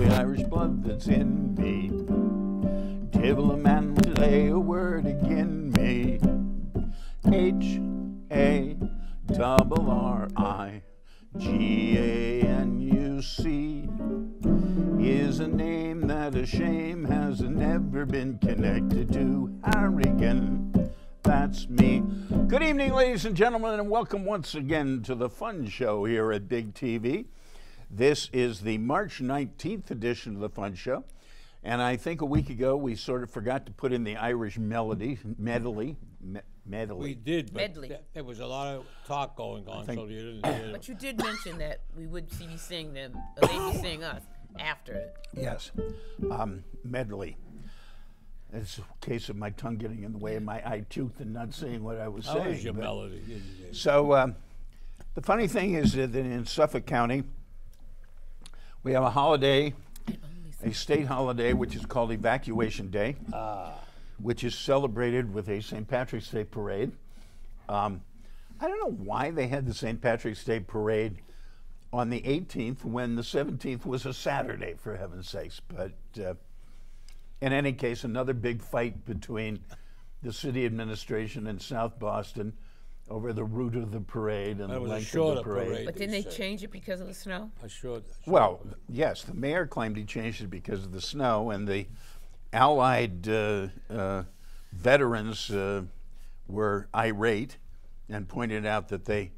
the Irish blood that's in me. Devil a man to lay a word agin me. H-A-R-R-I-G-A-N-U-C is a name that a shame has never been connected to Harrigan. That's me. Good evening, ladies and gentlemen, and welcome once again to the Fun Show here at Big TV. This is the March 19th edition of the Fun Show, and I think a week ago we sort of forgot to put in the Irish medley. We did, but there was a lot of talk going on, so you didn't hear. But you did mention that we would be seeing them, or they'd be seeing us after it. Yes, medley. It's a case of my tongue getting in the way of my eye tooth and not seeing what I was saying. That was your melody. So the funny thing is that in Suffolk County, we have a holiday, a state holiday, which is called Evacuation Day, which is celebrated with a St. Patrick's Day parade. I don't know why they had the St. Patrick's Day parade on the 18th when the 17th was a Saturday, for heaven's sakes. But in any case, another big fight between the city administration and South Boston over the route of the parade and the length of the parade. But didn't they change it because of the snow? Well, yes, the mayor claimed he changed it because of the snow, and the Allied veterans were irate and pointed out that they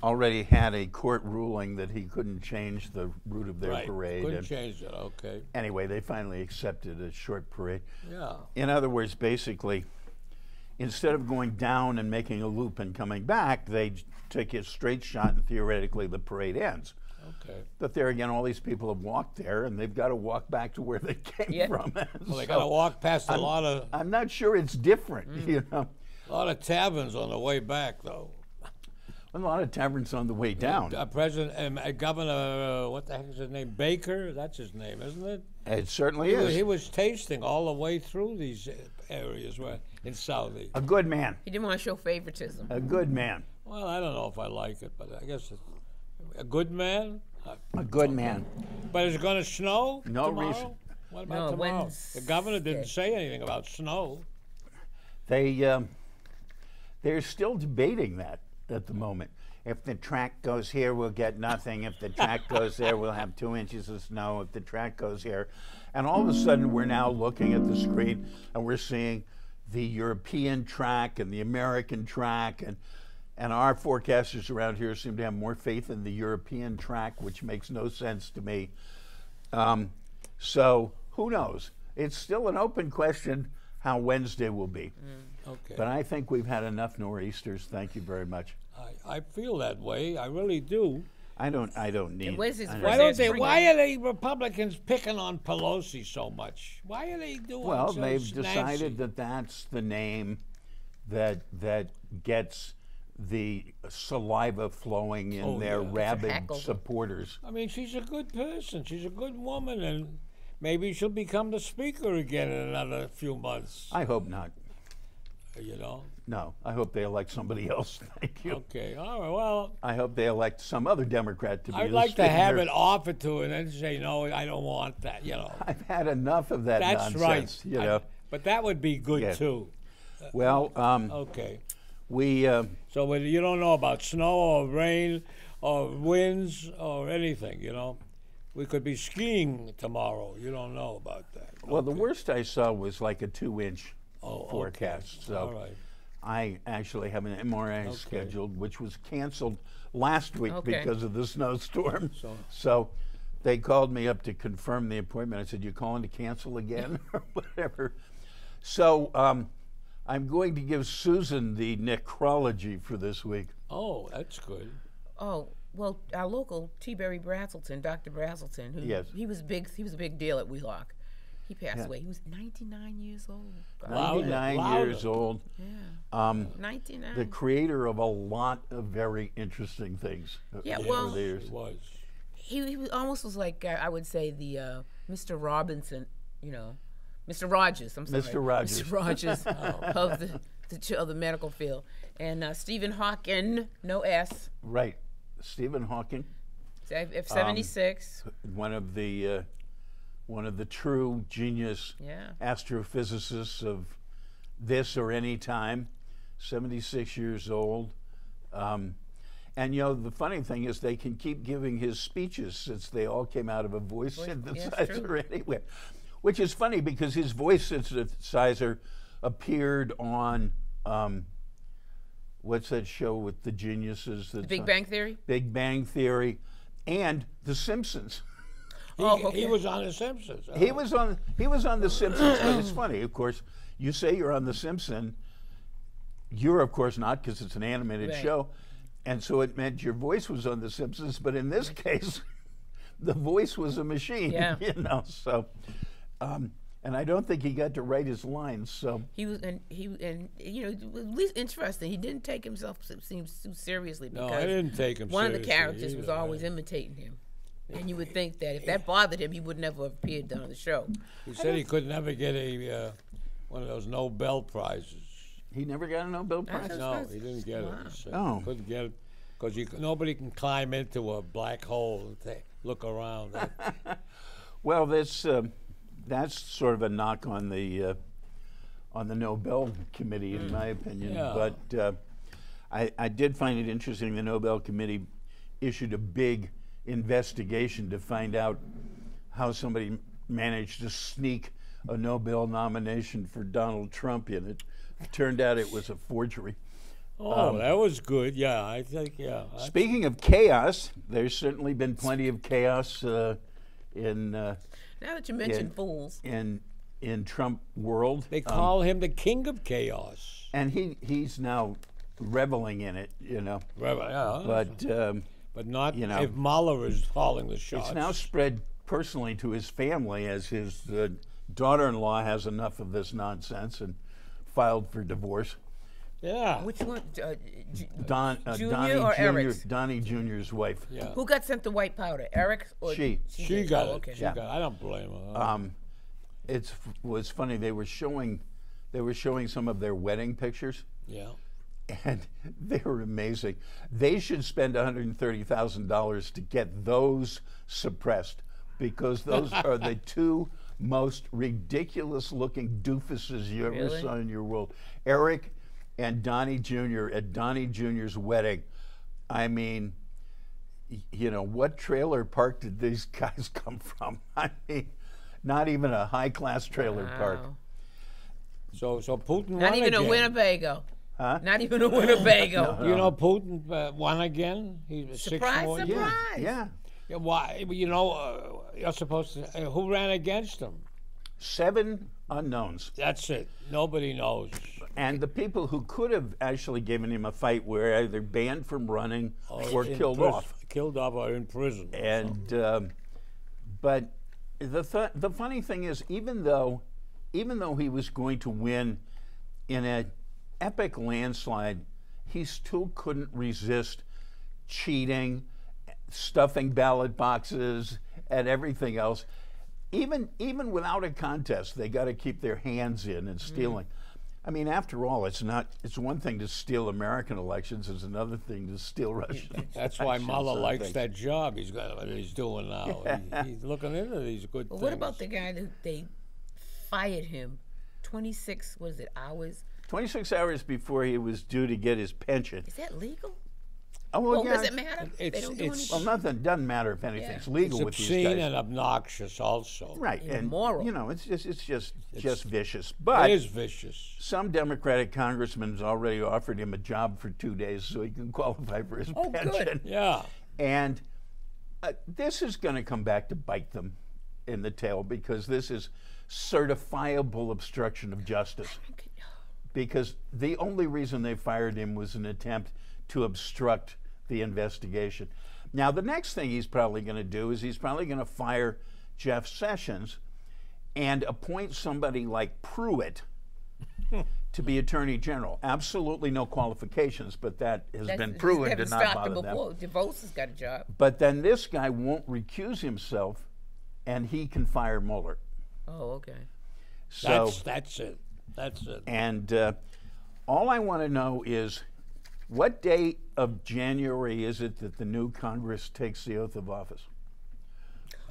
already had a court ruling that he couldn't change the route of their parade. Couldn't change it, okay. Anyway, they finally accepted a short parade. Yeah. In other words, basically, instead of going down and making a loop and coming back, they take a straight shot and theoretically the parade ends. Okay. But there again, all these people have walked there and they've got to walk back to where they came from. Well, they got to walk past a lot of... I'm not sure it's different, you know. A lot of taverns on the way back, though. A lot of taverns on the way down. Governor, what the heck is his name? Baker? That's his name, isn't it? It certainly is. He was tasting all the way through these areas in Southie. A good man. He didn't want to show favoritism. A good man. Well, I don't know if I like it, but I guess a good man? A good man. But is it going to snow tomorrow? Reason. What about tomorrow? The governor didn't say anything about snow. They're still debating that at the moment. If the track goes here, we'll get nothing. If the track goes there, we'll have 2 inches of snow. If the track goes here. And all of a sudden, we're now looking at the screen, and we're seeing the European track and the American track. And our forecasters around here seem to have more faith in the European track, which makes no sense to me. So who knows? It's still an open question how Wednesday will be. Okay. But I think we've had enough nor'easters. Thank you very much. I feel that way. I really do. I don't need. Why are they Republicans picking on Pelosi so much? Why are they doing? Well, they've decided that that's the name that gets the saliva flowing in their rabid supporters. I mean, she's a good person. She's a good woman, and maybe she'll become the speaker again in another few months. I hope not. You know? No, I hope they elect somebody else. Thank you. Okay, all right, well. I hope they elect some other Democrat to be the speaker. I'd like to have it offered to her and then say, no, I don't want that, you know. I've had enough of that nonsense. That's right. You know? But that would be good, too. Well, okay. So you don't know about snow or rain or winds or anything, you know. We could be skiing tomorrow. You don't know about that. Well, the worst I saw was like a 2-inch forecast. Okay. So all right. I actually have an MRI scheduled, which was canceled last week because of the snowstorm. So they called me up to confirm the appointment. I said, "You calling to cancel again?" or whatever. So I'm going to give Susan the necrology for this week. Oh, that's good. Oh, well, our local T. Berry Brazelton, Dr. Brazelton, he was a big deal at Wheelock. He passed away. He was 99 years old. 99 years old. Yeah. 99. The creator of a lot of very interesting things. Yeah, well, over the years. He almost was like, I would say, the Mr. Robinson, you know, Mr. Rogers. I'm sorry. Mr. Rogers. Mr. Rogers of the medical field. And Stephen Hawking, no S. Right. Stephen Hawking. F-76. One of the one of the true genius astrophysicists of this or any time, 76 years old. And you know, the funny thing is they can keep giving his speeches since they all came out of a voice synthesizer anyway. Which is funny because his voice synthesizer appeared on, what's that show with the geniuses? The Big Bang Theory? Big Bang Theory and The Simpsons. He was on The Simpsons. He was on The Simpsons, but it's funny, of course, you say you're on The Simpsons, you're of course not because it's an animated show, and so it meant your voice was on The Simpsons, but in this case, the voice was a machine, you know, so, and I don't think he got to write his lines, so. He was, and you know, at least interesting, he didn't take himself seems too seriously because I didn't take him one seriously of the characters was always imitating him. And you would think that if that bothered him, he would never have appeared on the show. He said he could never get a one of those Nobel Prizes. He never got a Nobel Prize? No, he didn't get it. He said he couldn't get it because nobody can climb into a black hole and look around. Well, that's sort of a knock on the Nobel Committee, in my opinion. But I did find it interesting. The Nobel Committee issued a big investigation to find out how somebody managed to sneak a Nobel nomination for Donald Trump in. It turned out it was a forgery. Oh, that was good. Yeah, I think, Speaking of chaos, there's certainly been plenty of chaos in. Now that you mentioned fools. In Trump world. They call him the king of chaos. And he's now reveling in it, you know. But not, you know, if Mueller is calling the shots. It's now spread personally to his family as his daughter-in-law has enough of this nonsense and filed for divorce. Yeah. Which one? Donnie or Eric's? Donnie Jr.'s wife. Yeah. Who got sent the white powder? Eric? Or She got it. Okay. She got it. I don't blame her. It was funny. They were showing some of their wedding pictures. Yeah. And they were amazing. They should spend $130,000 to get those suppressed because those are the two most ridiculous-looking doofuses you ever saw in your world. Eric and Donnie Jr. at Donnie Jr.'s wedding. I mean, you know, what trailer park did these guys come from? I mean, not even a high-class trailer park. So Putin won Not even again. a Winnebago. Huh? Not even a Winnebago. You know, Putin won again. He was Surprise, 6 more years. surprise. Yeah. Yeah, why? You know, you're supposed to. Who ran against him? 7 unknowns. That's it. Nobody knows. And the people who could have actually given him a fight were either banned from running or killed off. Killed off or in prison. And but the funny thing is, even though he was going to win in an epic landslide, he still couldn't resist cheating, stuffing ballot boxes, and everything else. Even without a contest, they got to keep their hands in and stealing. I mean, after all, it's one thing to steal American elections, it's another thing to steal Russian. That's why Mueller likes that job he's doing now. He's looking into these good things. What about the guy that they fired him 26, what is it, hours? 26 hours before he was due to get his pension. Is that legal? Oh, well, Does it matter? They don't do well, nothing doesn't matter if anything's legal It's with these obscene guys. and obnoxious also. Right, and immoral. you know, it's just vicious. But It is vicious. some Democratic congressman's already offered him a job for 2 days so he can qualify for his pension. Good. Yeah. And this is going to come back to bite them in the tail because this is certifiable obstruction of justice. Because the only reason they fired him was an attempt to obstruct the investigation. Now, the next thing he's probably going to do is he's probably going to fire Jeff Sessions and appoint somebody like Pruitt to be Attorney General. Absolutely no qualifications, but that has been proven to not bother them. DeVos has got a job. But then this guy won't recuse himself, and he can fire Mueller. Oh, okay. So That's it. That's it. And all I want to know is, what day of January is it that the new Congress takes the oath of office?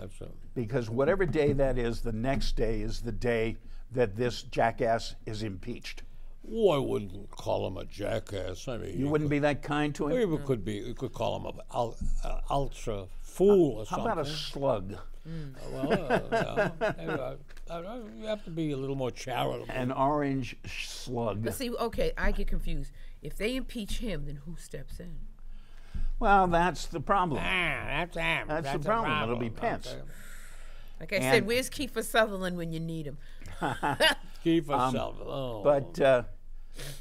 That's a, because whatever day that is, the next day is the day that this jackass is impeached. oh, I wouldn't call him a jackass. I mean, You wouldn't be that kind to him? You could call him an ultra fool or How something. about a slug? Well, you have to be a little more charitable. An orange slug. But see, okay, I get confused. If they impeach him, then who steps in? Well, that's the problem. That's him. That's the problem. It'll be Pence. Okay. Like I And- said, where's Kiefer Sutherland when you need him? Keep yourself. Oh. But,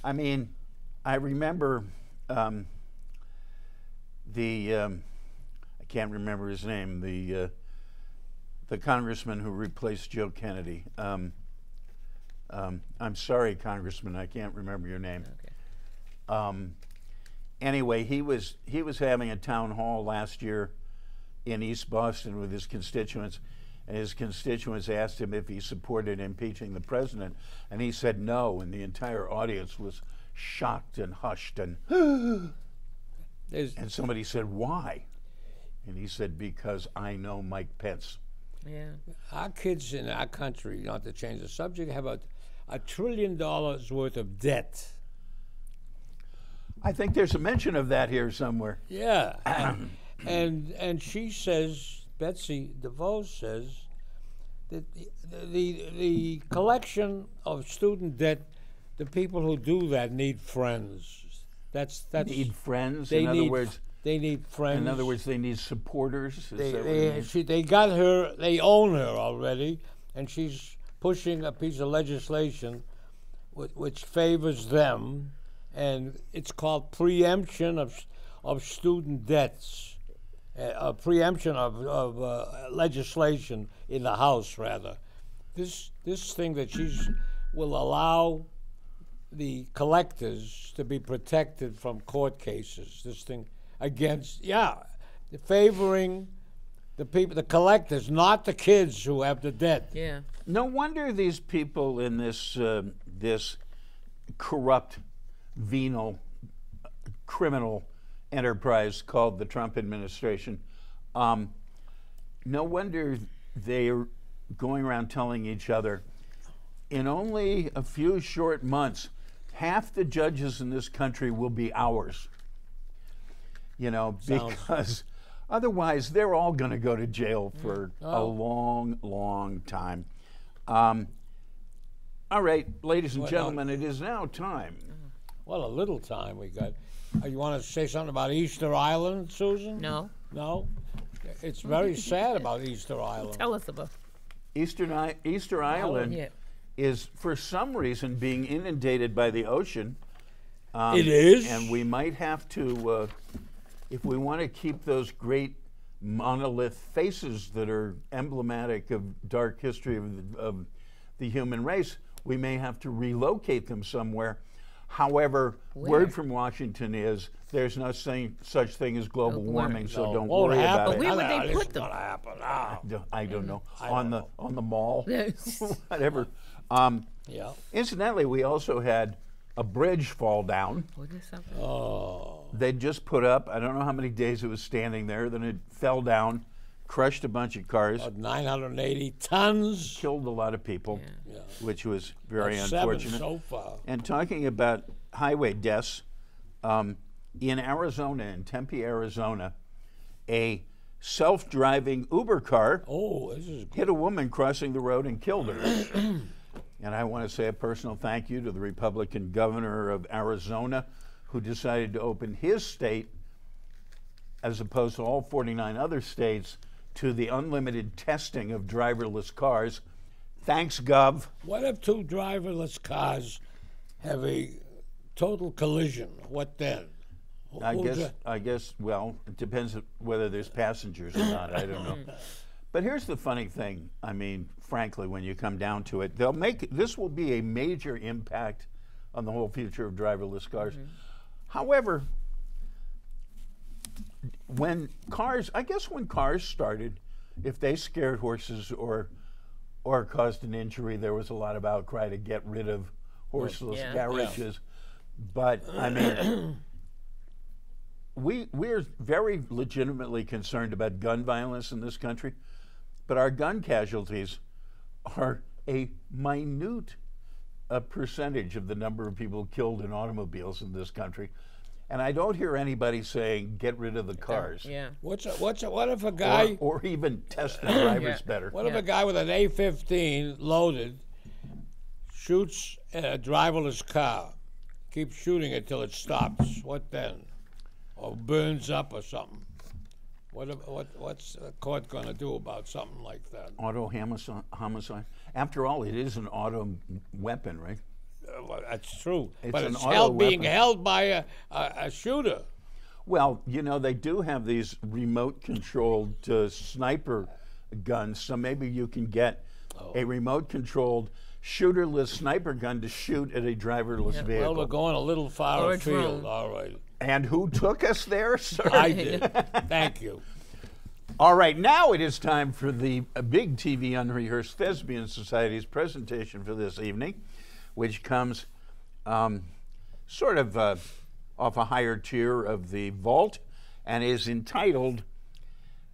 I mean, I remember I can't remember his name, the congressman who replaced Joe Kennedy. I'm sorry, Congressman, I can't remember your name. Okay. Anyway, he was having a town hall last year in East Boston with his constituents, and his constituents asked him if he supported impeaching the president, and he said no, and the entire audience was shocked and hushed, and There's- somebody said, why? And he said, because I know Mike Pence. Yeah. our kids in our country, not to change the subject, have $1 trillion worth of debt. I think there's a mention of that here somewhere. Yeah, and she says, Betsy DeVos says, that the collection of student debt, the people who do that need friends. That's Need friends, they in other need words. they need friends. In other words, they need supporters. Is that what it means? They got her. They own her already, and she's pushing a piece of legislation which favors them, and it's called preemption of student debts, a preemption of legislation in the House rather. This thing that she's will allow the collectors to be protected from court cases. This thing against favoring the people, the collectors, not the kids who have the debt. Yeah. No wonder these people in this this corrupt, venal, criminal enterprise called the Trump administration. No wonder they're going around telling each other, in only a few short months, half the judges in this country will be ours. You know, because otherwise they're all going to go to jail for a long, long time. All right, ladies and gentlemen, it is now time. Well, a little time we got. You want to say something about Easter Island, Susan? No. No? It's very sad about Easter Island. Tell us about. Easter Island Yeah. is, for some reason, being inundated by the ocean. It is? And we might have to, if we want to keep those great monolith faces that are emblematic of dark history of the human race, we may have to relocate them somewhere. However, word from Washington is there's no such thing as global warming, so don't Won't worry happen. about it. Where would they It's put them? gonna happen. I don't know. don't know. On the mall, Yes. whatever. Yeah. Incidentally, we also had a bridge fall down. What is something? Oh. They just put up, I don't know how many days it was standing there, then it fell down, crushed a bunch of cars, 980 tons. killed a lot of people, Yeah. which was very Seven unfortunate. so far. And talking about highway deaths, in Arizona, in Tempe, Arizona, a self-driving Uber car Oh, this is good. hit a woman crossing the road and killed her. And I want to say a personal thank you to the Republican governor of Arizona, who decided to open his state, as opposed to all 49 other states, to the unlimited testing of driverless cars. Thanks, Gov. What if two driverless cars have a total collision? What then? I guess, well, it depends whether there's passengers or not. I don't know. But here's the funny thing. I mean, frankly, when you come down to it, this will be a major impact on the whole future of driverless cars. However, when cars started, if they scared horses or caused an injury, there was a lot of outcry to get rid of horseless Yeah. carriages. But I mean, we're very legitimately concerned about gun violence in this country. but our gun casualties are a minute percentage of the number of people killed in automobiles in this country. And I don't hear anybody saying, get rid of the cars. Yeah. What if a guy... Or even test the drivers better. What if a guy with an A-15 loaded shoots a driverless car, keeps shooting it till it stops? What then? Or burns up or something? What's the court going to do about something like that? Auto homicide. After all, it is an auto weapon, right? Well, that's true. It's But an it's auto being weapon. held by a shooter. Well, you know, they do have these remote-controlled sniper guns, so maybe you can get a remote-controlled shooterless sniper gun to shoot at a driverless Well, vehicle. we're going a little far Or a afield. drone. All right. And who took us there, sir? I did. Thank you. All right, now it is time for the Big TV Unrehearsed Thespian Society's presentation for this evening, which comes sort of off a higher tier of the vault and is entitled,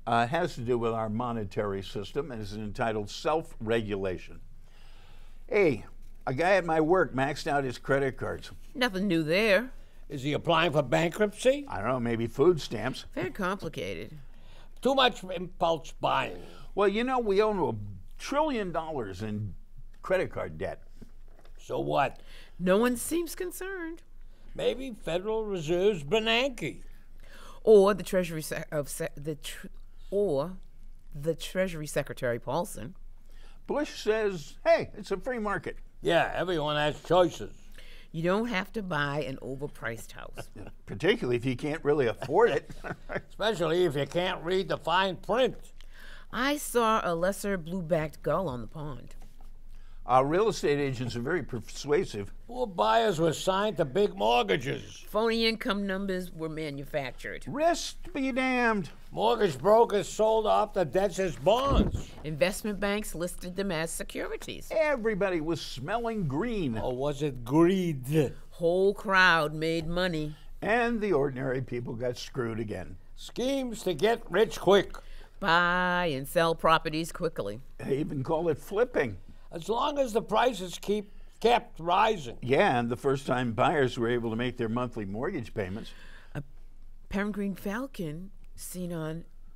has to do with our monetary system, and is entitled Self-Regulation. Hey, a guy at my work maxed out his credit cards. Nothing new there. Is he applying for bankruptcy? I don't know, maybe food stamps. Very complicated. Too much impulse buying. Well, you know, we own $1 trillion in credit card debt. So what? No one seems concerned. Maybe Federal Reserve's Bernanke. Or the Treasury the Treasury Secretary Paulson. Bush says, hey, it's a free market. Yeah, everyone has choices. You don't have to buy an overpriced house. Particularly if you can't really afford it. Especially if you can't read the fine print. I saw a lesser blue-backed gull on the pond. Real estate agents are very persuasive. Poor buyers were signed to big mortgages. Phony income numbers were manufactured. Risk be damned. Mortgage brokers sold off the debts as bonds. Investment banks listed them as securities. Everybody was smelling green. Or was it greed? Whole crowd made money. And the ordinary people got screwed again. Schemes to get rich quick. Buy and sell properties quickly. They even call it flipping. As long as the prices kept rising. Yeah, and the first-time buyers were able to make their monthly mortgage payments. A peregrine falcon seen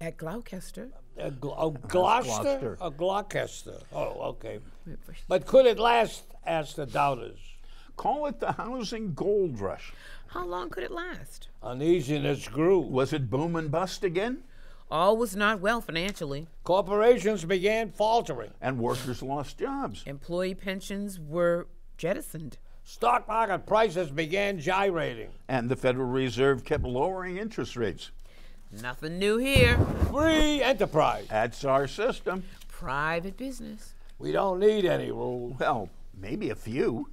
at Gloucester. Gloucester? Gloucester. A Gloucester. Oh, okay. But could it last, asked the doubters. Call it the housing gold rush. How long could it last? Uneasiness grew. Was it boom and bust again? All was not well financially. Corporations began faltering. And workers lost jobs. Employee pensions were jettisoned. Stock market prices began gyrating. And the Federal Reserve kept lowering interest rates. Nothing new here. Free enterprise. That's our system. Private business. We don't need any rules. Well, maybe a few.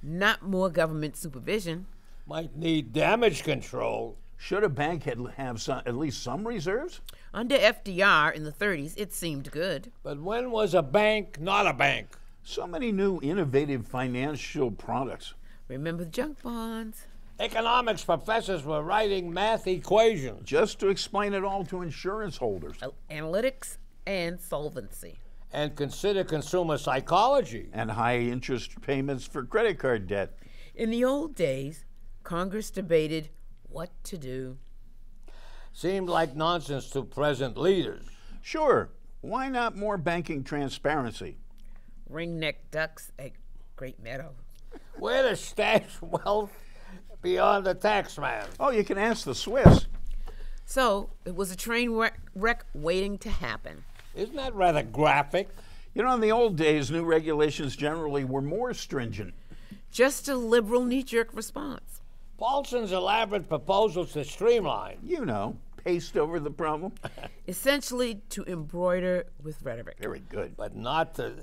Not more government supervision. Might need damage control. Should a bank have at least some reserves? Under FDR in the 30s, it seemed good. But when was a bank not a bank? So many new innovative financial products. Remember the junk bonds? Economics professors were writing math equations. Just to explain it all to insurance holders. Analytics and solvency. And consider consumer psychology. And high interest payments for credit card debt. In the old days, Congress debated what to do. Seemed like nonsense to present leaders. Sure, why not more banking transparency? Ringneck ducks at Great Meadow. Where to stash wealth beyond the tax man? Oh, you can ask the Swiss. So it was a train wreck waiting to happen. Isn't that rather graphic? You know, in the old days, new regulations generally were more stringent. Just a liberal knee-jerk response. Paulson's elaborate proposals to streamline. You know, paste over the problem. Essentially to embroider with rhetoric. Very good. But not to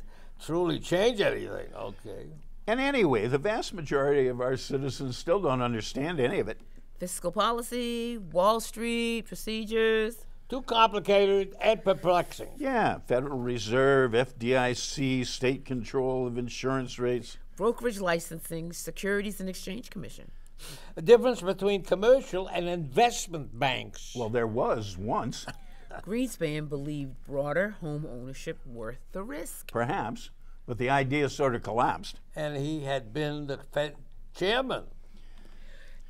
truly change anything. Okay. And anyway, the vast majority of our citizens still don't understand any of it. Fiscal policy, Wall Street, procedures. Too complicated and perplexing. Yeah, Federal Reserve, FDIC, state control of insurance rates. Brokerage licensing, Securities and Exchange Commission. The difference between commercial and investment banks. Well, there was once. Greenspan believed broader home ownership worth the risk. Perhaps, but the idea sort of collapsed. And he had been the Fed chairman.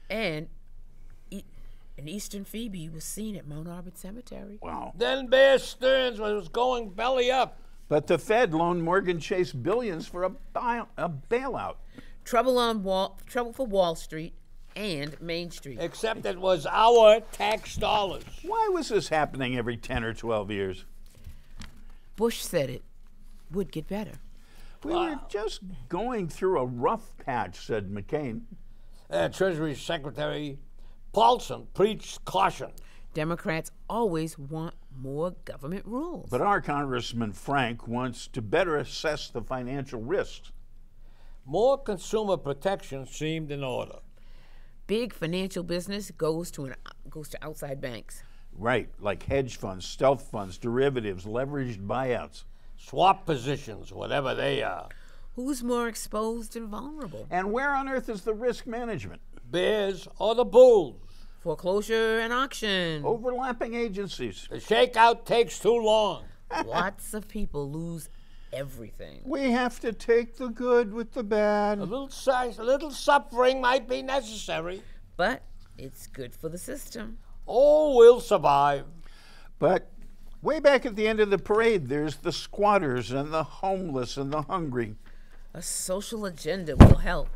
And an Eastern Phoebe was seen at Mount Auburn Cemetery. Wow. Then Bear Stearns was going belly up. But the Fed loaned Morgan Chase billions for a bailout. Trouble for Wall Street and Main Street. Except it was our tax dollars. Why was this happening every 10 or 12 years? Bush said it would get better. We were just going through a rough patch, said McCain. Treasury Secretary Paulson preached caution. Democrats always want more government rules. But our Congressman Frank wants to better assess the financial risks. More consumer protection seemed in order. Big financial business goes to outside banks. Right, like hedge funds, stealth funds, derivatives, leveraged buyouts. Swap positions, whatever they are. Who's more exposed and vulnerable? And where on earth is the risk management? Bears or the Bulls? Foreclosure and auction. Overlapping agencies. The shakeout takes too long. Lots of people lose everything. We have to take the good with the bad. A little suffering might be necessary. But it's good for the system. Oh, we'll survive. But way back at the end of the parade, there's the squatters and the homeless and the hungry. A social agenda will help.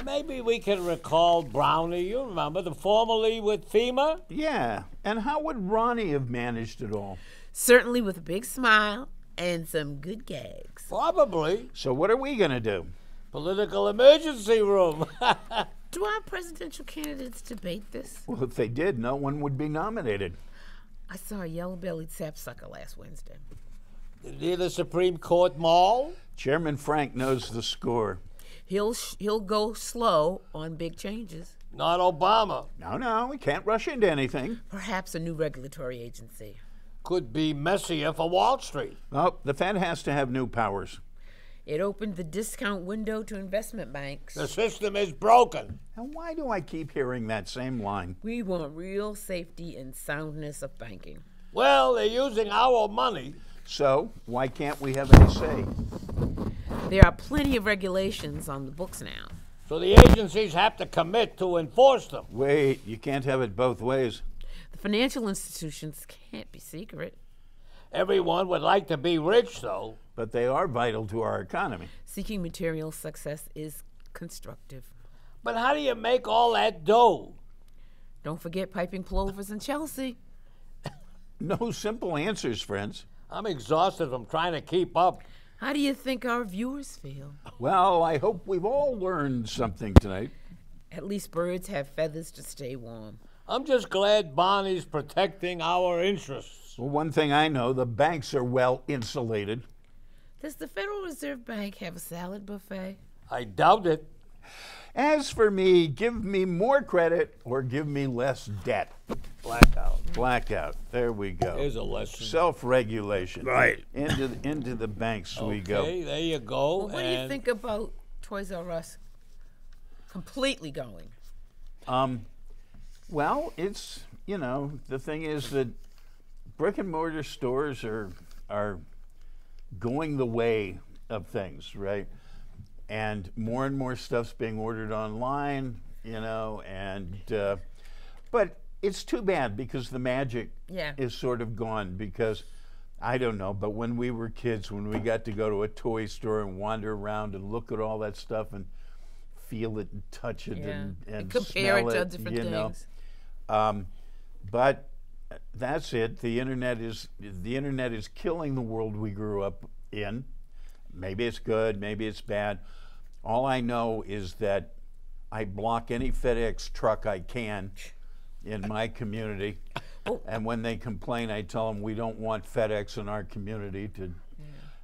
Maybe we can recall Brownie, you remember, the formerly with FEMA? Yeah, and how would Ronnie have managed it all? Certainly with a big smile and some good gags. Probably. So what are we going to do? Political emergency room. Do our presidential candidates debate this? Well, if they did, no one would be nominated. I saw a yellow-bellied sapsucker last Wednesday. Near the Supreme Court Mall? Chairman Frank knows the score. He'll go slow on big changes. Not Obama. No, we can't rush into anything. Perhaps a new regulatory agency. Could be messier for Wall Street. No, the Fed has to have new powers. It opened the discount window to investment banks. The system is broken. And why do I keep hearing that same line? We want real safety and soundness of banking. Well, they're using our money. So, why can't we have any say? There are plenty of regulations on the books now. So the agencies have to commit to enforce them. Wait, you can't have it both ways. The financial institutions can't be secret. Everyone would like to be rich, though. But they are vital to our economy. Seeking material success is constructive. But how do you make all that dough? Don't forget piping plovers in Chelsea. No simple answers, friends. I'm exhausted from trying to keep up. How do you think our viewers feel? Well, I hope we've all learned something tonight. At least birds have feathers to stay warm. I'm just glad Bonnie's protecting our interests. Well, one thing I know, the banks are well insulated. Does the Federal Reserve Bank have a salad buffet? I doubt it. As for me, give me more credit or give me less debt. Blackout. There we go. There's a lesson. Self-regulation. Right. Into the banks we go. Okay, there you go. Well, what do you think about Toys R Us completely going? Well, it's, the thing is that brick and mortar stores are going the way of things, right? And more stuff's being ordered online, but it's too bad because the magic is sort of gone because, I don't know, but when we were kids, when we got to go to a toy store and wander around and look at all that stuff and feel it and touch it and compare smell it to different things. But that's it. The internet is killing the world we grew up in. Maybe it's good, maybe it's bad. All I know is that I block any FedEx truck I can in my community. And when they complain, I tell them we don't want FedEx in our community.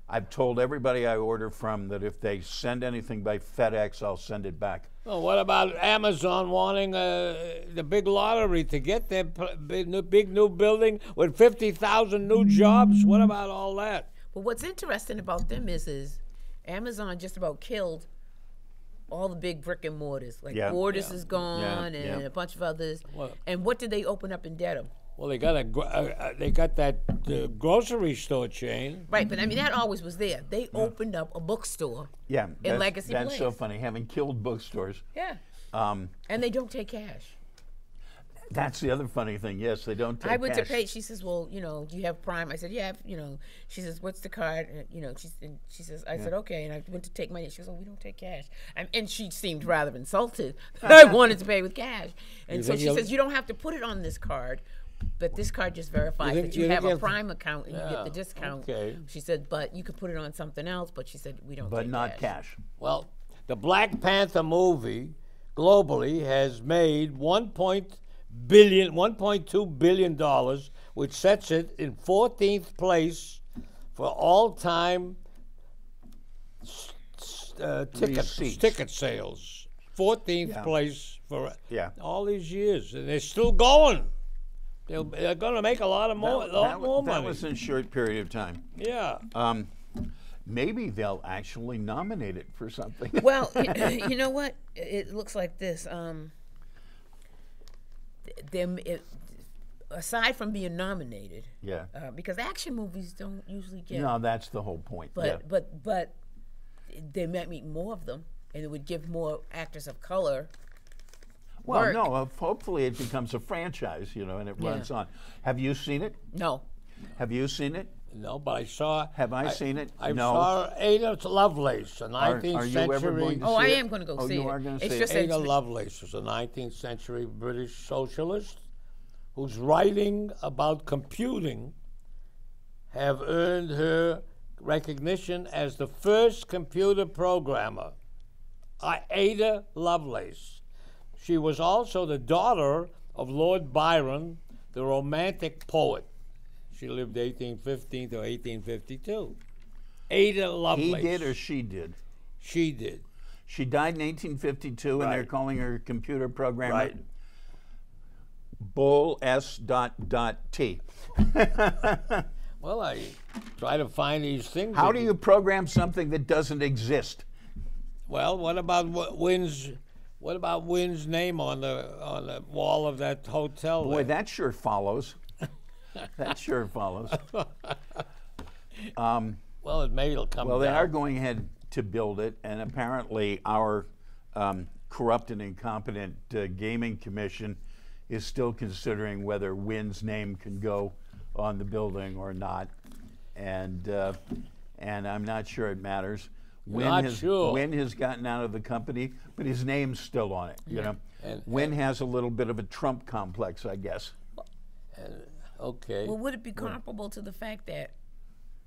I've told everybody I order from that if they send anything by FedEx, I'll send it back. Well, what about Amazon wanting the big lottery to get their big new building with 50,000 new jobs? What about all that? Well, what's interesting about them is Amazon just about killed all the big brick and mortars. Like Borders is gone and a bunch of others. What? And what did they open up in Dedham? Well, they got they got that grocery store chain. Right, but I mean that always was there. They opened up a bookstore. Yeah, in Legacy that's Place. so funny. Having killed bookstores. Yeah. And they don't take cash. That's the other funny thing. Yes, they don't take I went cash. to pay. She says, "Well, you know, do you have Prime?" I said, "Yeah." She says, "What's the card?" She says, "I said okay." And I went to take money. She goes, "Oh, we don't take cash." And she seemed rather insulted that I wanted to pay with cash. And so she says, "You don't have to put it on this card, but this card just verifies that you have a Prime account and you get the discount." Okay. She said, "But you could put it on something else." But she said, "We don't." But take not cash. Well, the Black Panther movie globally has made $1.2 billion, which sets it in 14th place for all-time ticket sales. 14th place for all these years, and they're still going. They're going to make a lot more money. That was in a short period of time. Yeah. Maybe they'll actually nominate it for something. Well, you know what? It looks like this. Aside from being nominated, because action movies don't usually get. No, that's the whole point. But they might meet more of them, and it would give more actors of color. Well, work. no. Hopefully, it becomes a franchise, and it runs on. Have you seen it? No. Have you seen it? No, but I saw. Have I seen it? I No. saw Ada Lovelace, a 19th Are you century. ever going to Oh, see I it? am going to go see you it. are going to It's see just it? Ada Lovelace was a 19th century British socialist whose writing about computing have earned her recognition as the first computer programmer. Ada Lovelace. She was also the daughter of Lord Byron, the Romantic poet. She lived 1815 to 1852. Ada Lovelace. He did or she did? She did. She died in 1852, and they're calling her a computer programmer. Right. Bull S.T. Well, I try to find these things. How do you program something that doesn't exist? Well, what about Wynn's? What about Wynn's name on the wall of that hotel? Boy, there? that sure follows. That sure follows. Well, maybe it'll come. Well, they down. are going ahead to build it, and apparently our corrupt and incompetent gaming commission is still considering whether Wynn's name can go on the building or not, and I'm not sure it matters. Wynn has gotten out of the company, but his name's still on it. And Wynn has a little bit of a Trump complex, I guess. Okay. Well, would it be comparable to the fact that,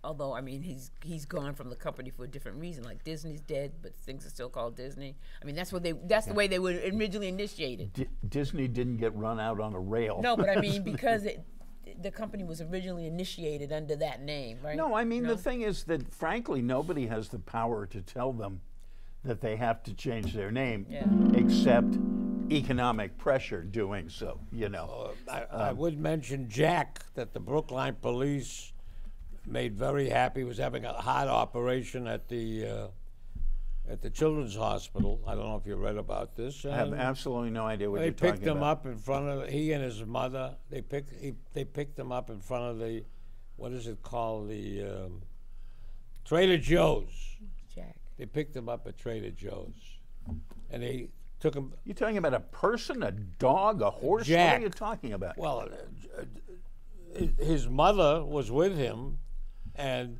although I mean he's gone from the company for a different reason, like Disney's dead, but things are still called Disney. I mean that's the way they were originally initiated. Disney didn't get run out on a rail. No, but I mean because the company was originally initiated under that name, right? No, I mean the thing is that frankly nobody has the power to tell them that they have to change their name, except economic pressure doing so. I would mention Jack, that the Brookline Police made very happy. Was having a heart operation at the Children's Hospital. I don't know if you read about this. I have absolutely no idea what you're talking about. They picked him up in front of he and his mother. They picked him up in front of the, what is it called, the Trader Joe's. Jack. They picked him up at Trader Joe's, and they took him. You're talking about a person, a dog, a horse? Jack. What are you talking about? Well, his mother was with him, and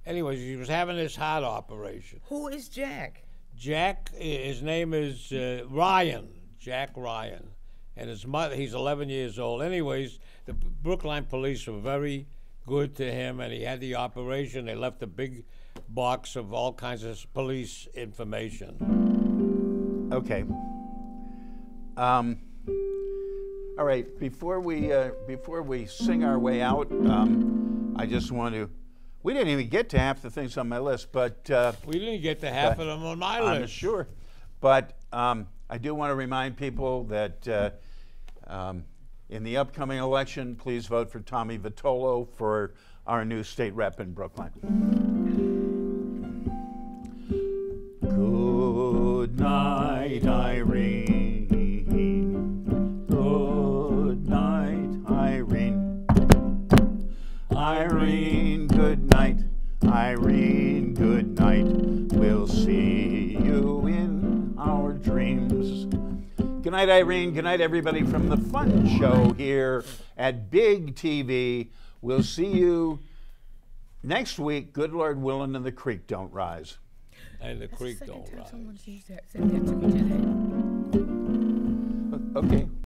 anyways, he was having this heart operation. Who is Jack? Jack, his name is Ryan, Jack Ryan, and his mother, he's 11 years old. Anyways, the Brookline Police were very good to him, and he had the operation. They left a big box of all kinds of police information. Okay. All right. Before we sing our way out, I just want to. We didn't even get to half the things on my list, but we didn't get to half of them on my list. I'm sure, but I do want to remind people that in the upcoming election, please vote for Tommy Vitolo for our new state rep in Brookline. Good night, Irene. Good night, Irene. Irene, good night. We'll see you in our dreams. Good night, Irene. Good night, everybody, from the Fun Show here at Big TV. We'll see you next week. Good Lord willing, and the creek don't rise. And the creek Second don't time rise. someone's said that to me today. Okay.